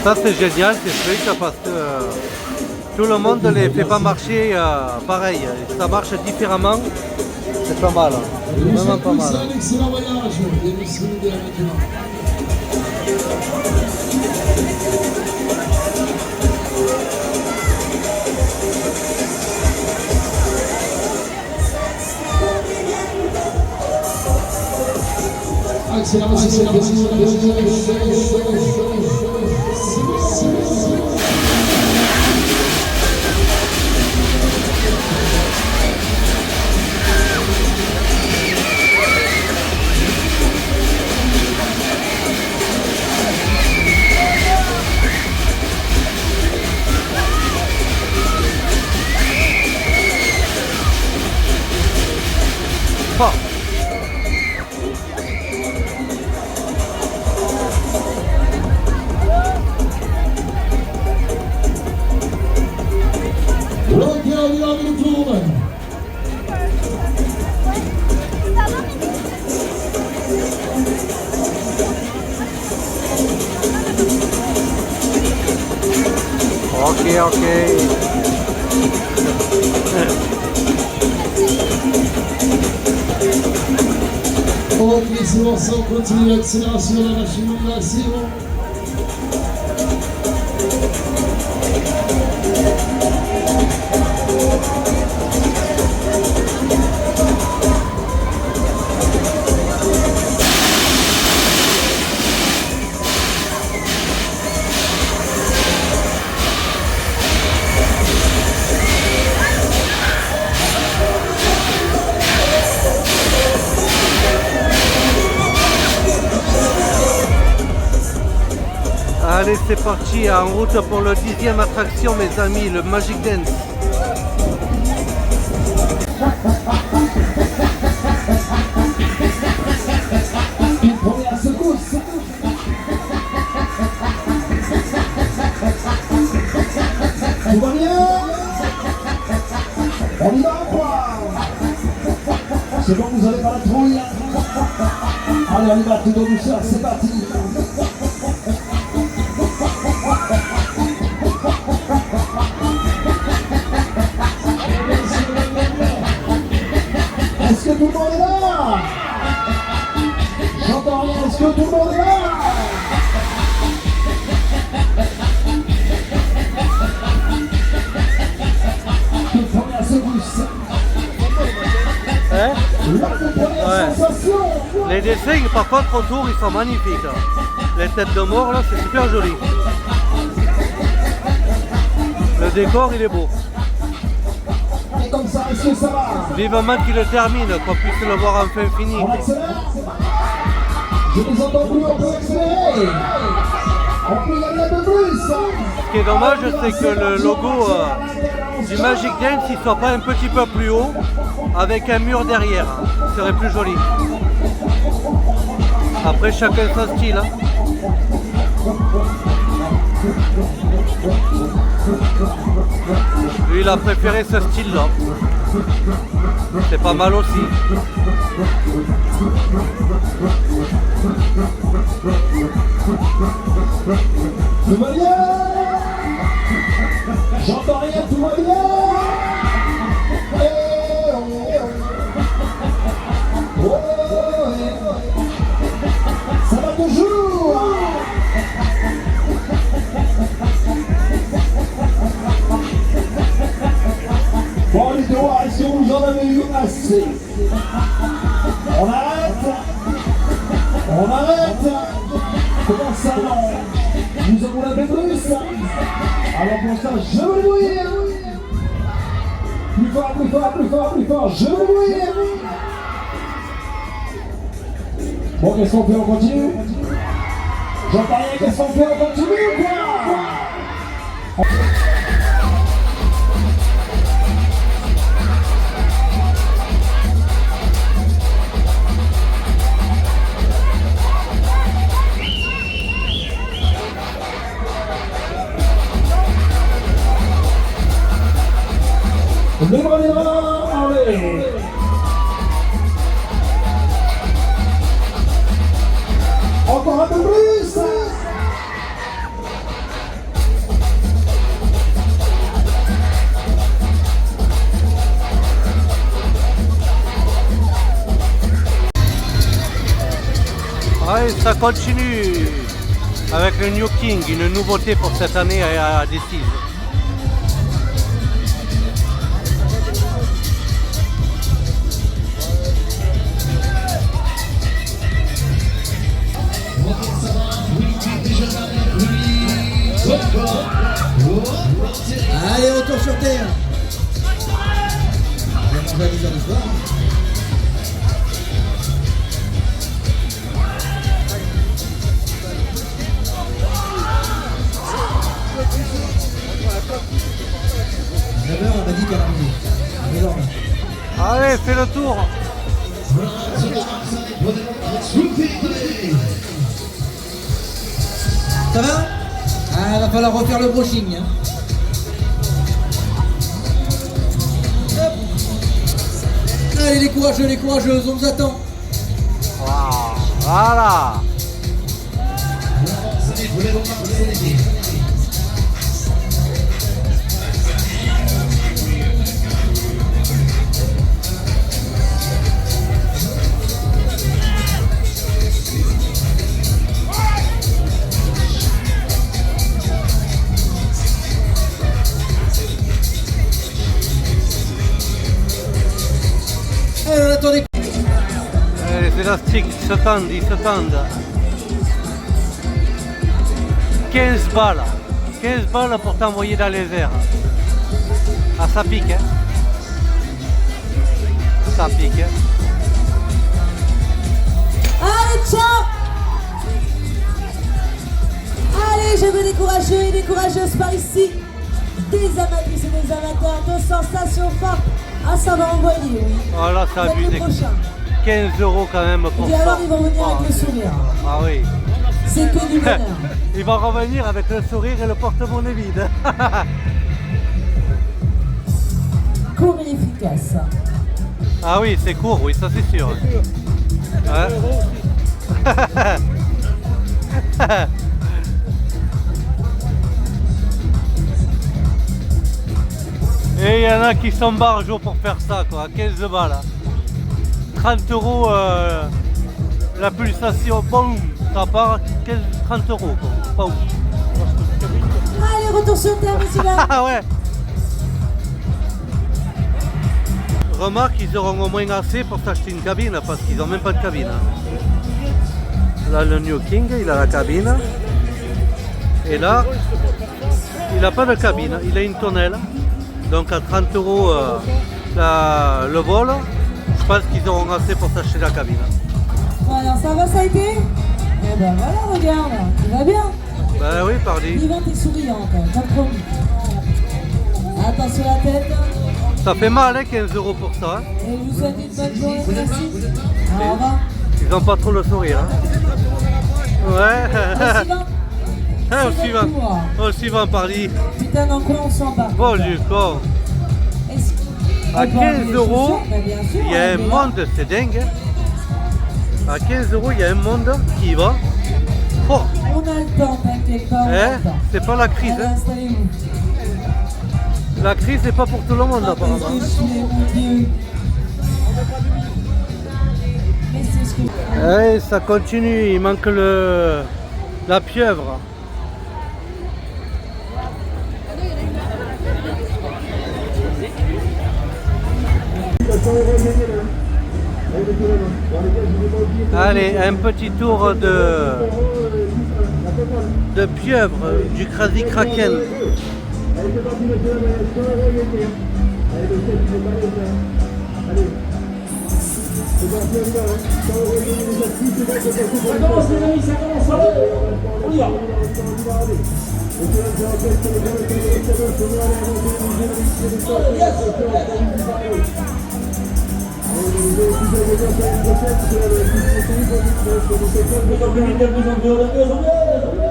Ça c'est génial ces trucs parce que tout le monde ne les fait pas marcher pareil, ça marche différemment, c'est pas mal, vraiment pas mal. Un excellent voyage, et merci de la maintenant. Pas. Ok, on y va avec le tour. Ok. Ok, c'est bon, ça, on continue l'accélération de la machine, là, c'est bon. Allez, c'est parti, en route pour le 10e attraction, mes amis, le Magic Dance. Une première secousse. Tout va bien? On y va à croire. C'est bon, vous n'avez pas la trouille. Allez, on y va tout en douceur, c'est parti. Est-ce que tout le monde est là? J'entends rien, est-ce que tout le monde est là? Toute première secousse. Hein? La première sensation. Les dessins, par contre, autour, ils sont magnifiques. Les têtes de mort, là, c'est super joli. Le décor, il est beau. Et comme ça, est-ce que ça va? Vivement qu'il le termine, qu'on puisse le voir enfin fini. On accélère? Je les entends plus, on peut accélérer. On peut y aller un peu plus. Ce qui est dommage, c'est que le logo du Magic Dance, il soit pas un petit peu plus haut, avec un mur derrière. Ce serait plus joli. Après, chacun son style. Hein. Lui, il a préféré ce style-là. C'est pas mal aussi. Tout va bien? J'entends rien, tout va bien? Ça va toujours? Bon, les deux, est-ce que vous en avez eu assez? On arrête? On arrête? Comment ça non? Nous avons la plus. Alors pour ça, je veux le mourir. Plus fort, plus fort, plus fort, plus fort, je veux le mourir. Bon, qu'est-ce qu'on fait, on continue? J'entends rien, qu'est-ce qu'on fait, on continue ou quoi? Les bras, allez! Encore un peu plus! Ouais, ça continue avec le New King, une nouveauté pour cette année à Decize. Allez, retour sur terre. On va dire le soir. On m'a dit qu'elle arrivait. Allez, fais le tour. Ça va? Ah, va falloir refaire le brushing. Hein. Hop. Allez, les courageuses, on vous attend. Wow. Voilà. Attendez. Les élastiques, ils se tendent. 15 balles. 15 balles pour t'envoyer dans les airs. Ah, ça pique, hein. Ça pique, hein. Allez, ciao! Allez, je courageux et des courageuses par ici, des amatrices et des amateurs de sensations fortes à savoir envoyer, oui. Oh là, c'est Faites le abusé. prochain. 15 € quand même pour Et ça. alors ils vont venir avec le sourire. Ah oui. C'est que du bonheur. Il va revenir avec le sourire et le porte-monnaie vide. Court et efficace. Ah oui, c'est court, oui, ça c'est sûr. Ouais. Et il y en a qui s'embarquent pour faire ça, quoi, 15 balles. 30 € la pulsation, boum, ça part 30 €, quoi. Boum. Allez, retour sur terre, messieurs dames. Ah ouais. Remarque, ils auront au moins assez pour s'acheter une cabine parce qu'ils n'ont même pas de cabine. Là, le New King, il a la cabine. Et là, il n'a pas de cabine, il a une tonnelle. Donc à 30 € le vol, je pense qu'ils auront assez pour s'acheter la cabine. Bon, alors ça va, ça a été? Eh ben voilà, regarde, tout va bien. Ben oui, pardi. Vivante et souriante, t'as promis. Attention la tête. Ça fait mal, hein, 15 € pour ça. Hein. Et je vous souhaite une bonne journée, merci. Au revoir. Ils n'ont pas trop le sourire. Hein. Ouais. Au suivant. Au suivant. Au suivant, pardi. Putain, dans quoi on s'embarque? Bon, du con. À 15 €, il y a un monde, c'est dingue. À 15 €, il y a un monde qui va. Oh. On a le temps, t'inquiète pas. C'est pas la crise. Allez, Hein. installez-vous. La crise, c'est pas pour tout le monde, apparemment. Mais c'est ce que... Et ça continue, il manque la pieuvre. Allez, un petit tour de pieuvre du Crazy Kraken. Ça commence les amis, ça commence, allez, on y va.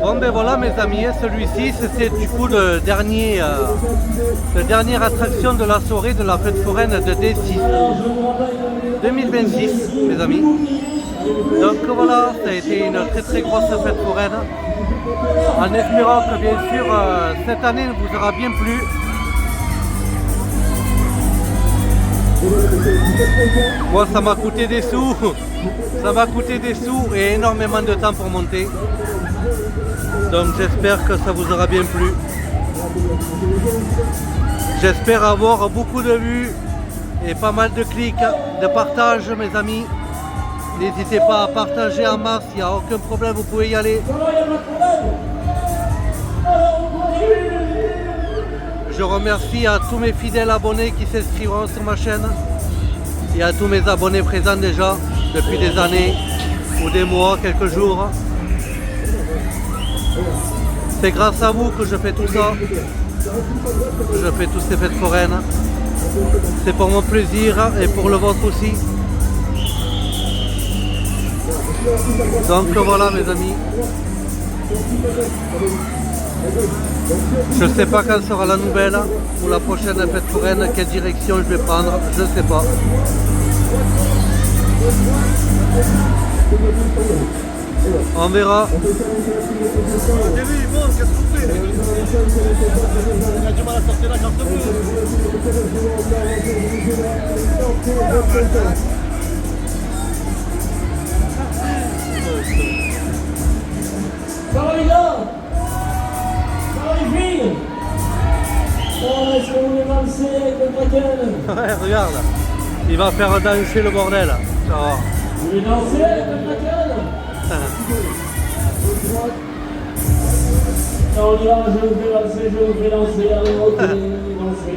Bon ben voilà mes amis, celui-ci c'est du coup la dernière attraction de la soirée de la fête foraine de D6 2026 mes amis. Donc voilà, ça a été une très très grosse fête foraine. En espérant que bien sûr cette année vous aura bien plu. Moi ça m'a coûté des sous, et énormément de temps pour monter. Donc j'espère que ça vous aura bien plu. J'espère avoir beaucoup de vues et pas mal de clics, de partage mes amis. N'hésitez pas à partager en masse, il n'y a aucun problème, vous pouvez y aller. Je remercie à tous mes fidèles abonnés qui s'inscriront sur ma chaîne et à tous mes abonnés présents déjà depuis des années ou des mois, quelques jours. C'est grâce à vous que je fais tout ça. Je fais toutes ces fêtes foraines. C'est pour mon plaisir et pour le vôtre aussi. Donc voilà mes amis. Je ne sais pas quand sera la nouvelle ou la prochaine fête foraine, quelle direction je vais prendre, je ne sais pas. On verra. Il a du mal à sortir la carte bleue. Ça va les gars? Ça va les filles? Est-ce que vous voulez danser avec le Kraken? Ouais, regarde, il va faire danser le bordel. Ça va. Vous voulez danser avec le Kraken? On y va, je vous fais danser, allez, ok, dansez.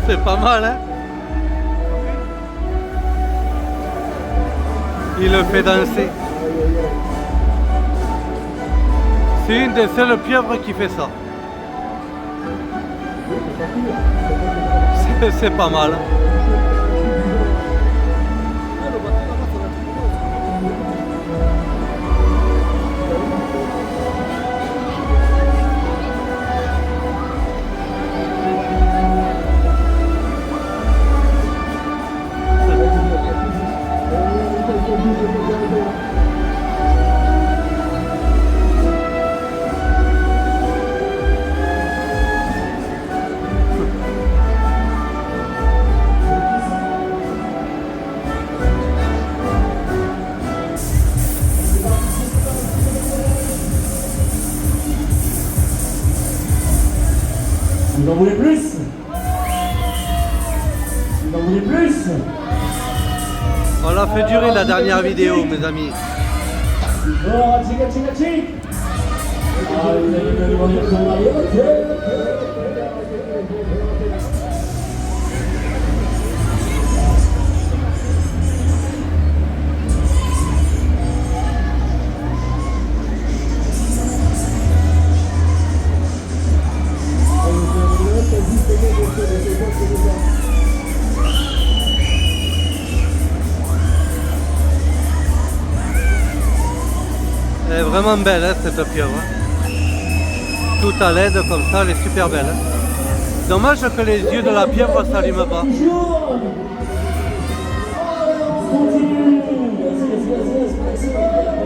C'est pas mal, hein? Il le fait danser. C'est une des seules pieuvres qui fait ça. C'est pas mal. Vous en voulez plus? Vous en voulez plus? On l'a fait durer la dernière vidéo, mes amis. Oh, tchiga, tchiga, tchiga. Ah, vous allez me demander de marier. Elle est vraiment belle, hein, cette pieuvre. Tout à LED comme ça, elle est super belle. Hein. Dommage que les yeux de la pieuvre ne s'allument pas.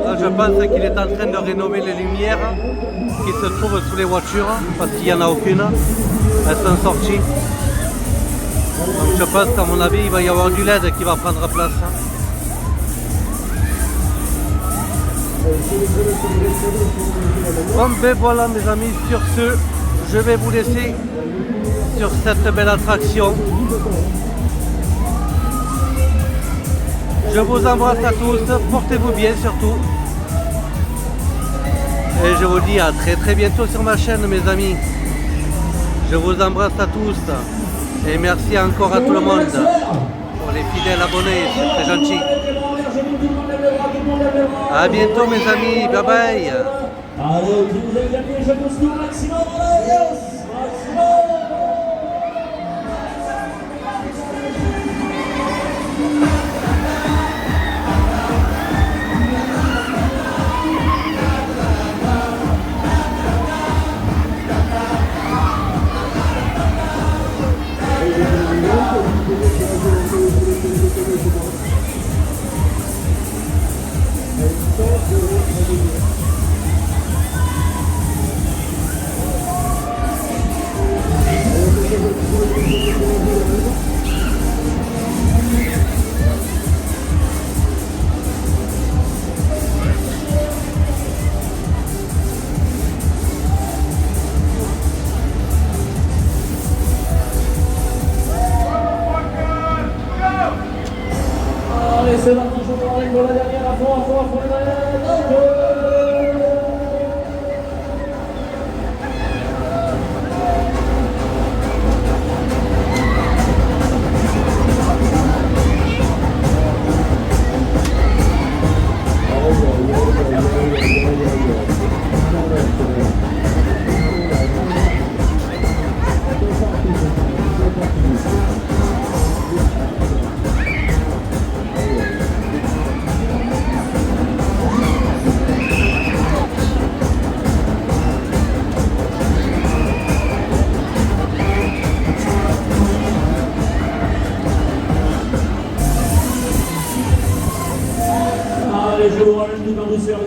Là, je pense qu'il est en train de rénover les lumières qui se trouvent sous les voitures, parce qu'il n'y en a aucune. Elles sont sorties. Donc je pense qu'à mon avis, il va y avoir du LED qui va prendre place. Bon ben voilà mes amis, sur ce, je vais vous laisser sur cette belle attraction. Je vous embrasse à tous, portez-vous bien surtout. Et je vous dis à très bientôt sur ma chaîne mes amis. Je vous embrasse à tous. Et merci encore à tout le monde pour les fidèles abonnés, c'est très gentil. A bientôt mes amis, bye bye. Allez, si vous avez bien fait, je pousse tout au maximum, allez, maximum. Allez, c'est parti, je vous emmène pour la dernière, à fond, la dernière. Allez, je vous ramène tout en douceur.